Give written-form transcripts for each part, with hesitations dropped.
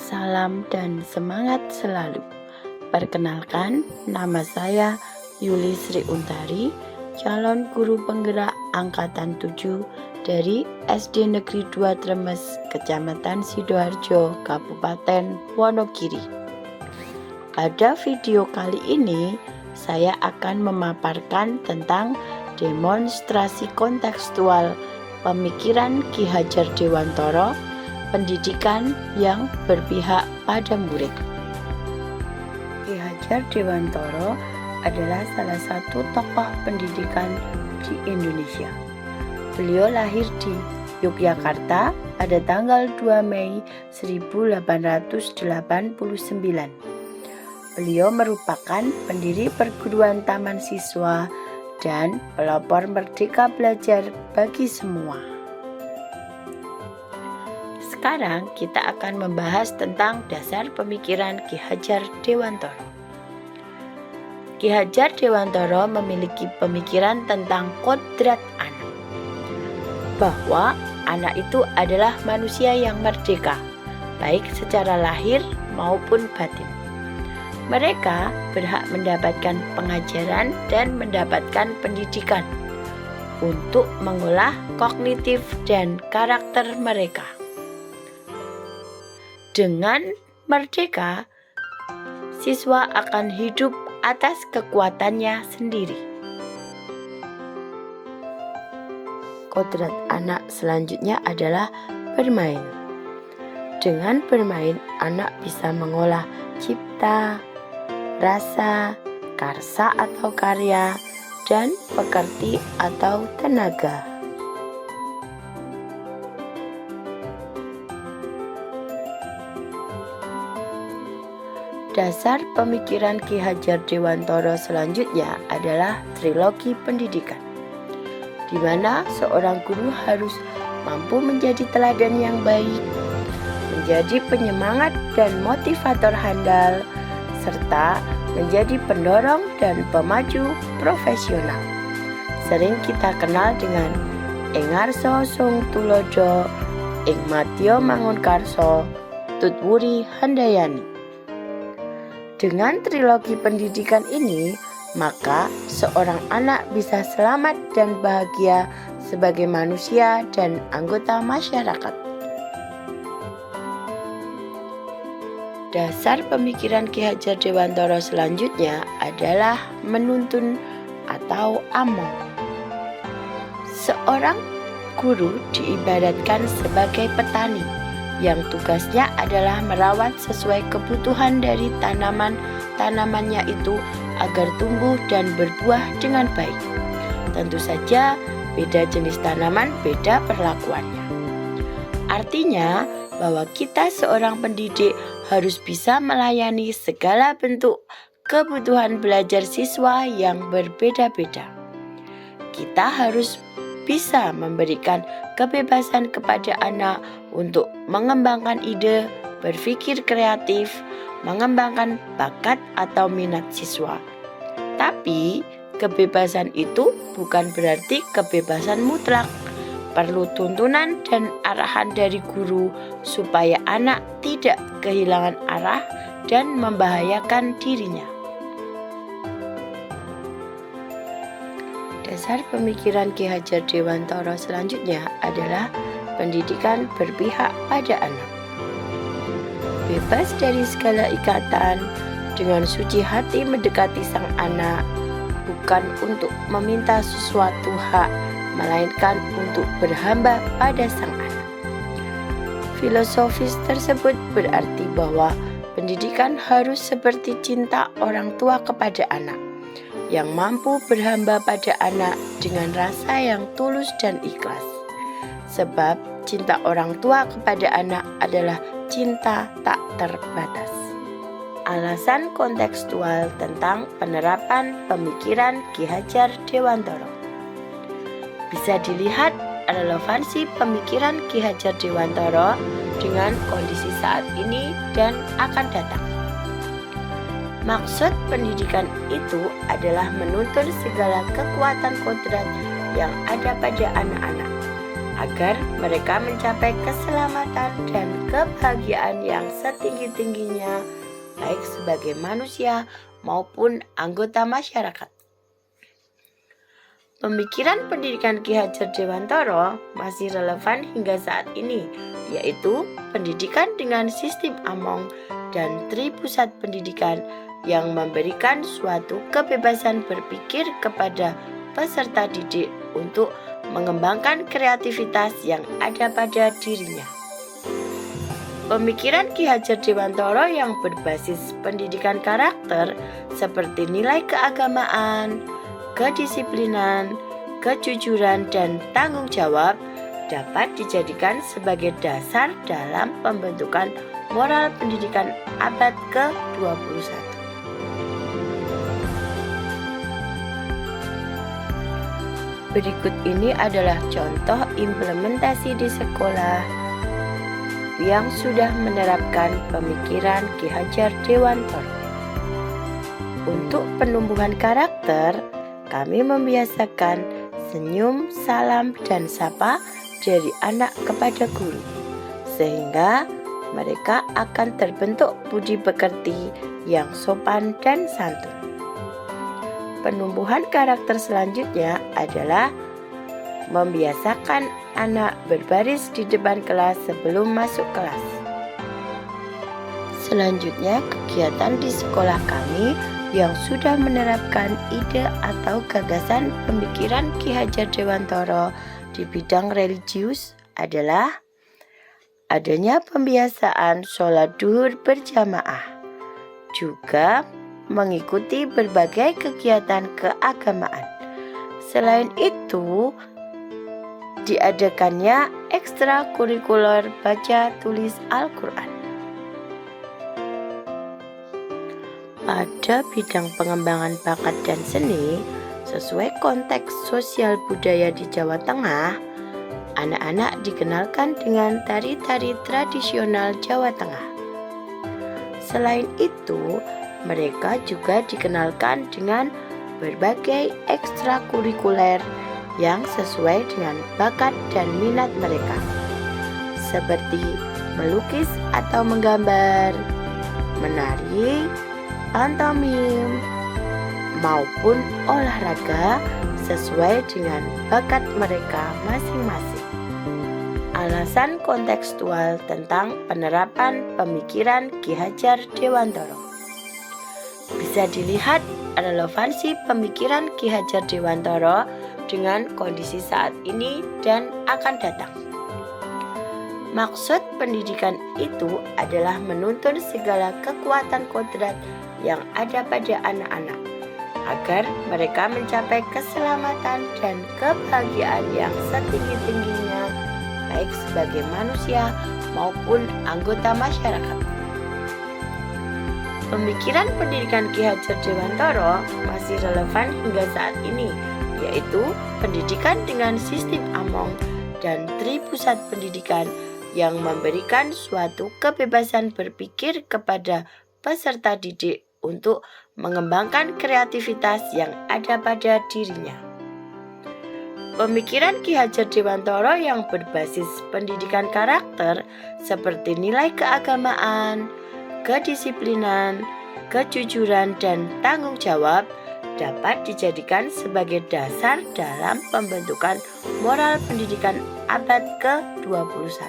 salam dan semangat selalu. Perkenalkan, nama saya Yuli Sri Untari, calon guru penggerak Angkatan 7 dari SD Negeri 2 Tremes, Kecamatan Sidoarjo, Kabupaten Wonogiri. Pada video kali ini, saya akan memaparkan tentang demonstrasi kontekstual pemikiran Ki Hajar Dewantara, pendidikan yang berpihak pada murid. Ki Hajar Dewantara adalah salah satu tokoh pendidikan di Indonesia. Beliau lahir di Yogyakarta pada tanggal 2 Mei 1889. Beliau merupakan pendiri perguruan taman siswa dan pelopor merdeka belajar bagi semua. Sekarang kita akan membahas tentang dasar pemikiran Ki Hajar Dewantara. Ki Hajar Dewantara memiliki pemikiran tentang kodrat anak, bahwa anak itu adalah manusia yang merdeka, baik secara lahir maupun batin. Mereka berhak mendapatkan pengajaran dan mendapatkan pendidikan untuk mengolah kognitif dan karakter mereka. Dengan merdeka, siswa akan hidup atas kekuatannya sendiri. Kodrat anak selanjutnya adalah bermain. Dengan bermain, anak bisa mengolah cipta, rasa, karsa atau karya, dan pekerti atau tenaga. Dasar pemikiran Ki Hajar Dewantara selanjutnya adalah trilogi pendidikan, di mana seorang guru harus mampu menjadi teladan yang baik, menjadi penyemangat dan motivator handal, serta menjadi pendorong dan pemaju profesional. Sering kita kenal dengan Ing Ngarsa Sung Tuladha, Ing Madya Mangunkarsa, Tutwuri Handayani. Dengan trilogi pendidikan ini, maka seorang anak bisa selamat dan bahagia sebagai manusia dan anggota masyarakat. Dasar pemikiran Ki Hajar Dewantara selanjutnya adalah menuntun atau among. Seorang guru diibaratkan sebagai petani yang tugasnya adalah merawat sesuai kebutuhan dari tanamannya itu agar tumbuh dan berbuah dengan baik. Tentu saja beda jenis tanaman, beda perlakuannya. Artinya bahwa kita seorang pendidik harus bisa melayani segala bentuk kebutuhan belajar siswa yang berbeda-beda. Kita harus bisa memberikan kebebasan kepada anak untuk mengembangkan ide, berpikir kreatif, mengembangkan bakat atau minat siswa. Tapi kebebasan itu bukan berarti kebebasan mutlak. Perlu tuntunan dan arahan dari guru supaya anak tidak kehilangan arah dan membahayakan dirinya. Dasar pemikiran Ki Hajar Dewantara selanjutnya adalah pendidikan berpihak pada anak. Bebas dari segala ikatan, dengan suci hati mendekati sang anak, bukan untuk meminta sesuatu hak, melainkan untuk berhamba pada sang anak. Filosofis tersebut berarti bahwa pendidikan harus seperti cinta orang tua kepada anak, yang mampu berhamba pada anak dengan rasa yang tulus dan ikhlas. Sebab cinta orang tua kepada anak adalah cinta tak terbatas. Alasan kontekstual tentang penerapan pemikiran Ki Hajar Dewantara. Bisa dilihat relevansi pemikiran Ki Hajar Dewantara dengan kondisi saat ini dan akan datang. Maksud pendidikan itu adalah menuntun segala kekuatan kodrat yang ada pada anak-anak agar mereka mencapai keselamatan dan kebahagiaan yang setinggi-tingginya, baik sebagai manusia maupun anggota masyarakat. Pemikiran pendidikan Ki Hajar Dewantara masih relevan hingga saat ini, yaitu pendidikan dengan sistem Among dan Tri Pusat Pendidikan yang memberikan suatu kebebasan berpikir kepada peserta didik untuk mengembangkan kreativitas yang ada pada dirinya. Pemikiran Ki Hajar Dewantara yang berbasis pendidikan karakter seperti nilai keagamaan, kedisiplinan, kejujuran, dan tanggung jawab dapat dijadikan sebagai dasar dalam pembentukan moral pendidikan abad ke-21. Berikut ini adalah contoh implementasi di sekolah yang sudah menerapkan pemikiran Ki Hajar Dewantara. Untuk penumbuhan karakter, kami membiasakan senyum, salam, dan sapa dari anak kepada guru, sehingga mereka akan terbentuk budi pekerti yang sopan dan santun. Penumbuhan karakter selanjutnya adalah membiasakan anak berbaris di depan kelas sebelum masuk kelas. Selanjutnya, kegiatan di sekolah kami yang sudah menerapkan ide atau gagasan pemikiran Ki Hajar Dewantara di bidang religius adalah adanya pembiasaan sholat duhur berjamaah, juga mengikuti berbagai kegiatan keagamaan. Selain itu, diadakannya ekstrakurikuler baca tulis Al-Quran. Pada bidang pengembangan bakat dan seni, sesuai konteks sosial budaya di Jawa Tengah, anak-anak dikenalkan dengan tari-tari tradisional Jawa Tengah. Selain itu, mereka juga dikenalkan dengan berbagai ekstrakurikuler yang sesuai dengan bakat dan minat mereka, seperti melukis atau menggambar, menari, pantomim, maupun olahraga sesuai dengan bakat mereka masing-masing. Alasan kontekstual tentang penerapan pemikiran Ki Hajar Dewantara. Bisa dilihat relevansi pemikiran Ki Hajar Dewantara dengan kondisi saat ini dan akan datang. Maksud pendidikan itu adalah menuntun segala kekuatan kodrat yang ada pada anak-anak, agar mereka mencapai keselamatan dan kebahagiaan yang setinggi-tingginya, baik sebagai manusia maupun anggota masyarakat. Pemikiran pendidikan Ki Hajar Dewantara masih relevan hingga saat ini, yaitu pendidikan dengan sistem Among dan Tri Pusat Pendidikan yang memberikan suatu kebebasan berpikir kepada peserta didik untuk mengembangkan kreativitas yang ada pada dirinya. Pemikiran Ki Hajar Dewantara yang berbasis pendidikan karakter seperti nilai keagamaan, kedisiplinan, kejujuran, dan tanggung jawab dapat dijadikan sebagai dasar dalam pembentukan moral pendidikan abad ke-21.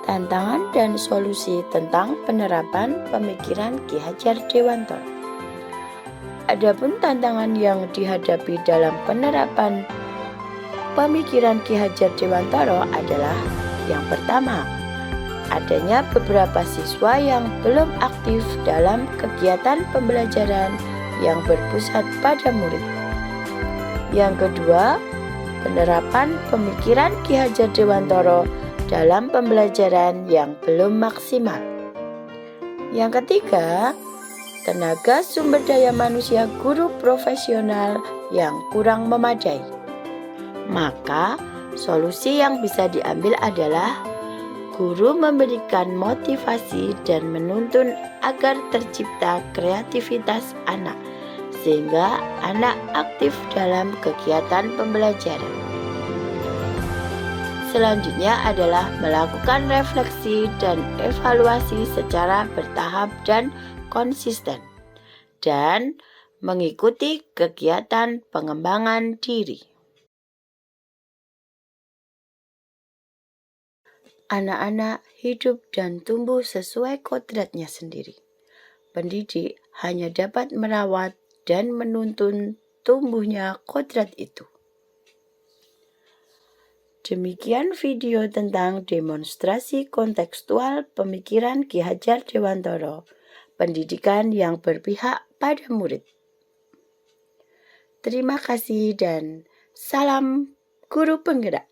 Tantangan dan solusi tentang penerapan pemikiran Ki Hajar Dewantara. Adapun tantangan yang dihadapi dalam penerapan pemikiran Ki Hajar Dewantara adalah yang pertama, adanya beberapa siswa yang belum aktif dalam kegiatan pembelajaran yang berpusat pada murid. Yang kedua, penerapan pemikiran Ki Hajar Dewantara dalam pembelajaran yang belum maksimal. Yang ketiga, tenaga sumber daya manusia guru profesional yang kurang memadai. Maka, solusi yang bisa diambil adalah guru memberikan motivasi dan menuntun agar tercipta kreativitas anak, sehingga anak aktif dalam kegiatan pembelajaran. Selanjutnya adalah melakukan refleksi dan evaluasi secara bertahap dan konsisten, dan mengikuti kegiatan pengembangan diri. Anak-anak hidup dan tumbuh sesuai kodratnya sendiri. Pendidik hanya dapat merawat dan menuntun tumbuhnya kodrat itu. Demikian video tentang demonstrasi kontekstual pemikiran Ki Hajar Dewantara, pendidikan yang berpihak pada murid. Terima kasih dan salam guru penggerak.